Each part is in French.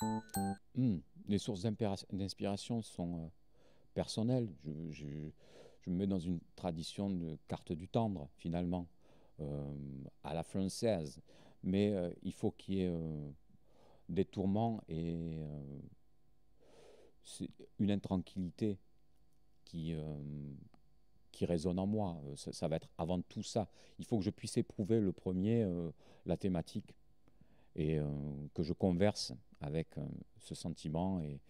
Hmm. Les sources d'inspiration sont personnelles. Je me mets dans une tradition de carte du tendre, finalement, euh, à la française. Mais il faut qu'il y ait des tourments et c'est une intranquillité qui, qui résonne en moi. Ça va être avant tout ça. Il faut que je puisse éprouver le premier, la thématique, et que je converse avec ce sentiment. Et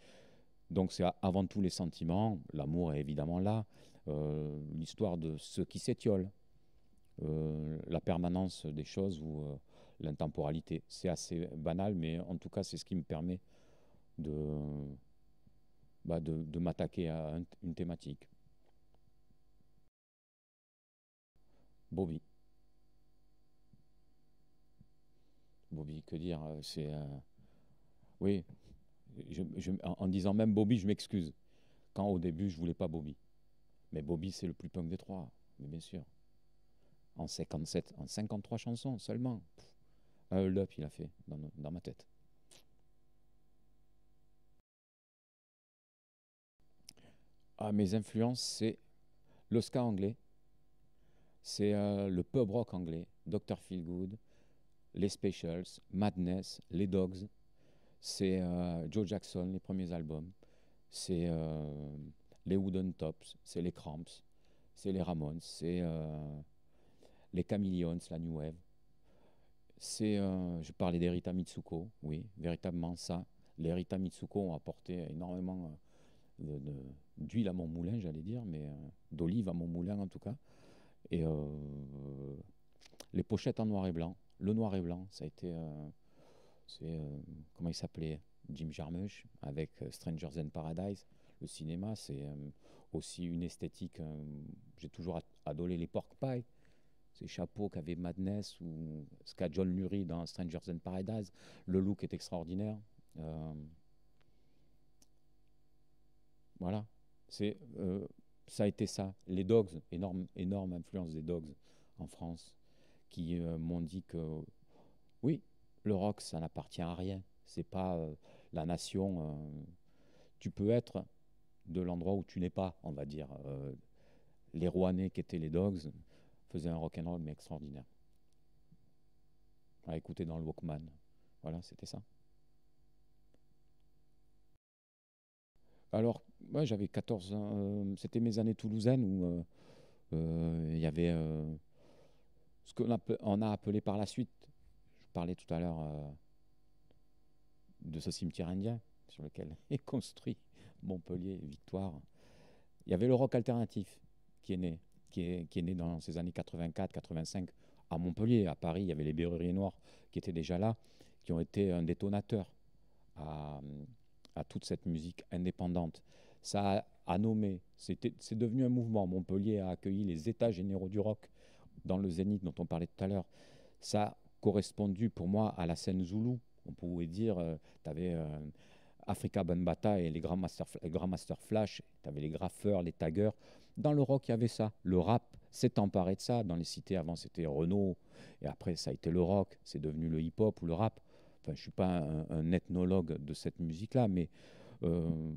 donc c'est avant tout les sentiments. L'amour est évidemment là. L'histoire de ce qui s'étiole, la permanence des choses ou l'intemporalité. C'est assez banal, mais en tout cas c'est ce qui me permet de, de m'attaquer à une thématique. Bobby. Bobby, que dire C'est oui, en disant même Bobby, je m'excuse. Quand au début, je voulais pas Bobby. Mais Bobby, c'est le plus punk des trois, mais bien sûr. En 57, en 53 chansons seulement. Un hold-up, il a fait dans ma tête. Ah, mes influences, c'est le ska anglais, c'est le pub rock anglais, Dr. Feelgood, les Specials, Madness, les Dogs, c'est Joe Jackson, les premiers albums, c'est les Wooden Tops, c'est les Cramps, c'est les Ramones, c'est les Chameleons, la New Wave. C'est, je parlais d'Erita Mitsuko, oui, véritablement ça. Les Rita Mitsuko ont apporté énormément d'huile à mon moulin, j'allais dire, mais d'olive à mon moulin en tout cas. Et les pochettes en noir et blanc, le noir et blanc, ça a été, comment il s'appelait, Jim Jarmusch avec Strangers in Paradise. Le cinéma, c'est aussi une esthétique. J'ai toujours adoré les pork pies, ces chapeaux qu'avait Madness ou ce qu'a John Lurie dans Strangers in Paradise. Le look est extraordinaire. Euh, voilà. C'est, ça a été ça. Les Dogs, énorme, énorme influence des Dogs en France, qui m'ont dit que oui, le rock, ça n'appartient à rien. C'est pas la nation. Tu peux être de l'endroit où tu n'es pas, on va dire. Les Rouennais qui étaient les Dogs faisaient un rock and roll mais extraordinaire. À écouter dans le Walkman. Voilà, c'était ça. Alors, moi, j'avais 14 ans. C'était mes années toulousaines où il y avait ce qu'on a appelé par la suite. Je parlais tout à l'heure de ce cimetière indien sur lequel est construit Montpellier, Victoire. Il y avait le rock alternatif qui est né, qui est né dans ces années 84-85 à Montpellier. À Paris, il y avait les Berruriers Noirs qui étaient déjà là, qui ont été un détonateur à, à toute cette musique indépendante. Ça a nommé, c'est devenu un mouvement. Montpellier a accueilli les états généraux du rock dans le Zénith dont on parlait tout à l'heure. Ça a correspondu pour moi à la scène Zoulou. On pouvait dire, tu avais Africa Bambaataa et les grands Master Flash, tu avais les graffeurs, les taggers. Dans le rock, il y avait ça. Le rap s'est emparé de ça. Dans les cités, avant, c'était Renault. Et après, ça a été le rock. C'est devenu le hip-hop ou le rap. Enfin, je ne suis pas un ethnologue de cette musique-là, mais euh,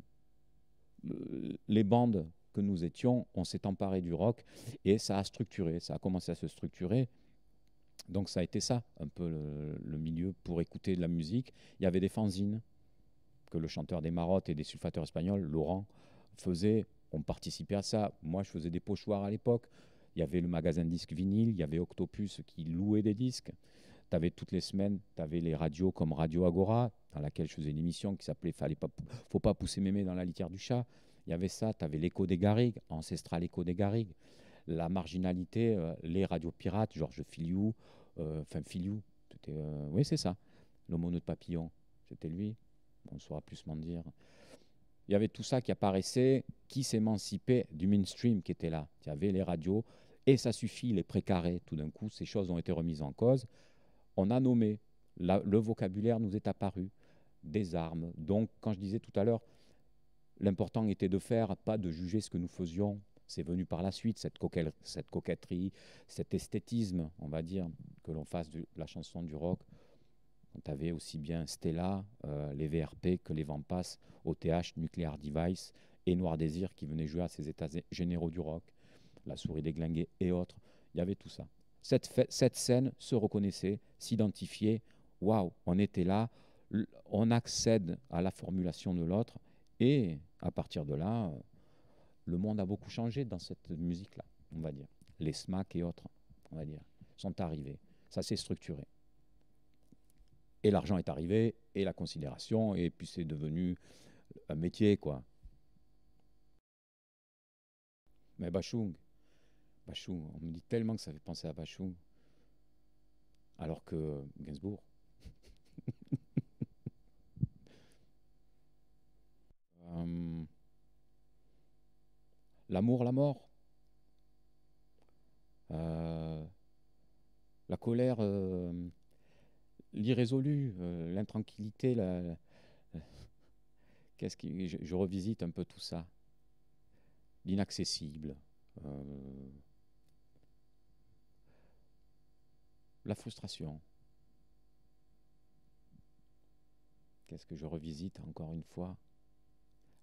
les bandes que nous étions, on s'est emparé du rock et ça a structuré, ça a commencé à se structurer. Donc ça a été ça, un peu le milieu pour écouter de la musique. Il y avait des fanzines que le chanteur des Marottes et des Sulfateurs Espagnols, Laurent, faisait. On participait à ça. Moi, je faisais des pochoirs à l'époque. Il y avait le magasin de disques vinyle, il y avait Octopus qui louait des disques. Tu avais toutes les semaines, tu avais les radios comme Radio Agora, dans laquelle je faisais une émission qui s'appelait Faut pas pousser mémé dans la litière du chat. Il y avait ça, tu avais l'écho des Garrigues, ancestral écho des Garrigues. La marginalité, les radios pirates, Georges Filiou, enfin Filiou, oui c'est ça, l'homono de papillon, c'était lui, on saura plus m'en dire. Il y avait tout ça qui apparaissait, qui s'émancipait du mainstream qui était là. Il y avait les radios, et ça suffit, les précarés, tout d'un coup, ces choses ont été remises en cause. On a nommé, le vocabulaire nous est apparu, des armes. Donc, quand je disais tout à l'heure, l'important était de faire, pas de juger ce que nous faisions. C'est venu par la suite, cette coquetterie, cet esthétisme, on va dire, que l'on fasse de la chanson, du rock. Tu avais aussi bien Stella, les VRP que les Vampas, OTH, Nuclear Device et Noir Désir qui venaient jouer à ces états généraux du rock, La Souris déglinguée et autres. Il y avait tout ça. Cette scène se reconnaissait, s'identifiait. Waouh, on était là, on accède à la formulation de l'autre et à partir de là, le monde a beaucoup changé dans cette musique-là, on va dire. Les SMAC et autres, on va dire, sont arrivés. Ça s'est structuré. Et l'argent est arrivé, et la considération, et puis c'est devenu un métier, quoi. Mais Bachung, on me dit tellement que ça fait penser à Bachung, alors que Gainsbourg. Euh, L'amour, la mort, euh, la colère, l'irrésolu, l'intranquillité, qu'est-ce qui, je revisite un peu tout ça, l'inaccessible, euh, la frustration. Qu'est-ce que je revisite encore une fois?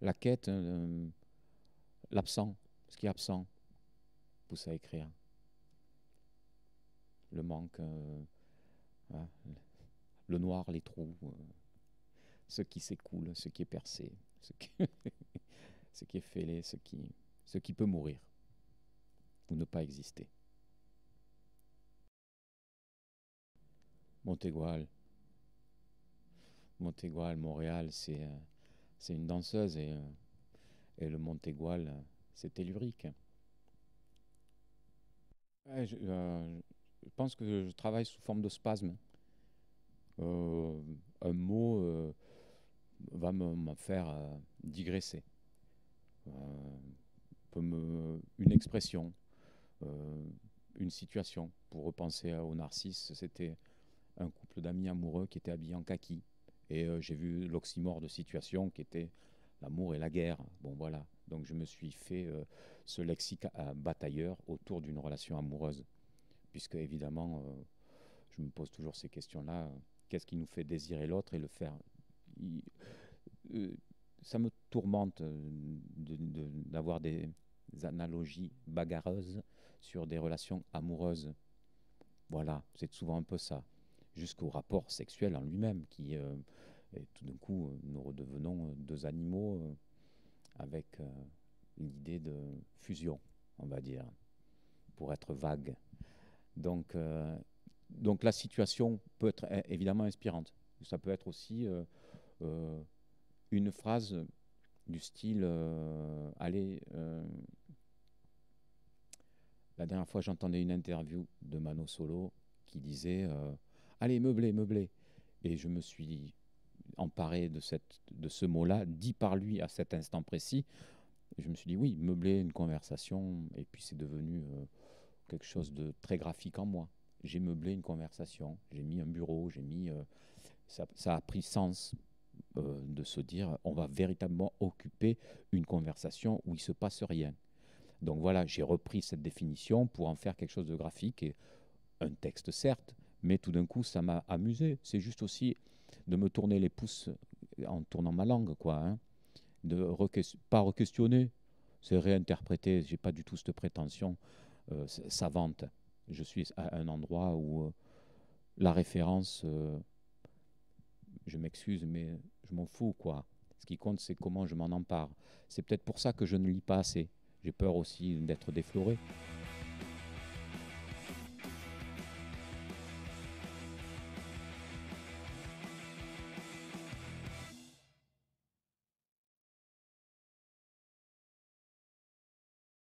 La quête, l'absent, ce qui est absent, pousse à écrire. Le manque, hein, le noir, les trous, ce qui s'écoule, ce qui est percé, ce qui, ce qui est fêlé, ce qui peut mourir ou ne pas exister. Montégoal, Montréal, c'est une danseuse et le Montégoal, c'est tellurique. Ouais, je pense que je travaille sous forme de spasme. Euh, un mot va me faire digresser. Une expression, euh, une situation. Pour repenser au Narcisse, c'était un couple d'amis amoureux qui étaient habillés en kaki. Et j'ai vu l'oxymore de situation qui était l'amour et la guerre. Bon, voilà. Donc je me suis fait ce lexique batailleur autour d'une relation amoureuse. Puisque, évidemment, je me pose toujours ces questions-là. Qu'est-ce qui nous fait désirer l'autre et le faire euh, Ça me tourmente d'avoir des analogies bagarreuses sur des relations amoureuses. Voilà, c'est souvent un peu ça. Jusqu'au rapport sexuel en lui-même, qui, et tout d'un coup, nous redevenons deux animaux avec l'idée de fusion, on va dire, pour être vague. Donc, donc la situation peut être évidemment inspirante. Ça peut être aussi euh, une phrase du style allez, la dernière fois j'entendais une interview de Mano Solo qui disait allez, meubler, meubler. Et je me suis emparé de ce mot-là, dit par lui à cet instant précis. Et je me suis dit oui, meubler une conversation, et puis c'est devenu quelque chose de très graphique en moi. J'ai meublé une conversation, j'ai mis un bureau, ça a pris sens de se dire on va véritablement occuper une conversation où il ne se passe rien. Donc voilà, j'ai repris cette définition pour en faire quelque chose de graphique et un texte certes, mais tout d'un coup ça m'a amusé. C'est juste aussi de me tourner les pouces en tournant ma langue, quoi, hein, de pas re-questionner, c'est réinterpréter. J'ai pas du tout cette prétention savante. Je suis à un endroit où la référence, je m'excuse, mais je m'en fous, quoi. Ce qui compte, c'est comment je m'en empare. C'est peut-être pour ça que je ne lis pas assez. J'ai peur aussi d'être défloré.